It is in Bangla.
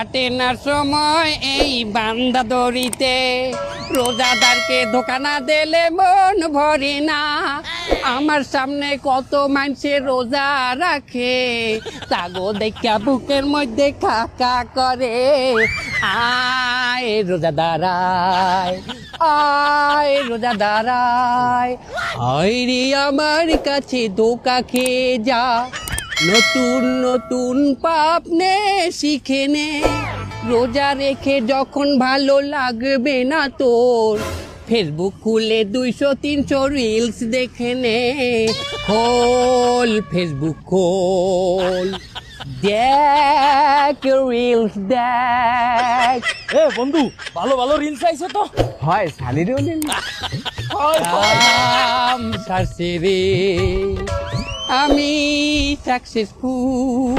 কাটে না সময় এই বান্দা দড়িতে, রোজাদারকে ধোকা না দিলে মন ভরে না। আমার সামনে কত মানুষে রোজা রাখে, তাগো দেখা বুকের মধ্যে কাকা করে। আয় রোজাদার আয়, আয় রোজাদার আয়, আয় রে আমার কাছে ধোকা খেয়ে যা, নতুন নতুন পাপ নে শিখে নে। রোজা রেখে যখন ভালো লাগবে না তোর, ফেসবুক খুলে 200-300 রিলস দেখে নে। খোল ফেসবুক খোল, দেখ রিলস দেখ। এ বন্ধু, ভালো ভালো রিলস আইছে তো। হয় সানি রে সারছে রে আমি সাকসেসফুল।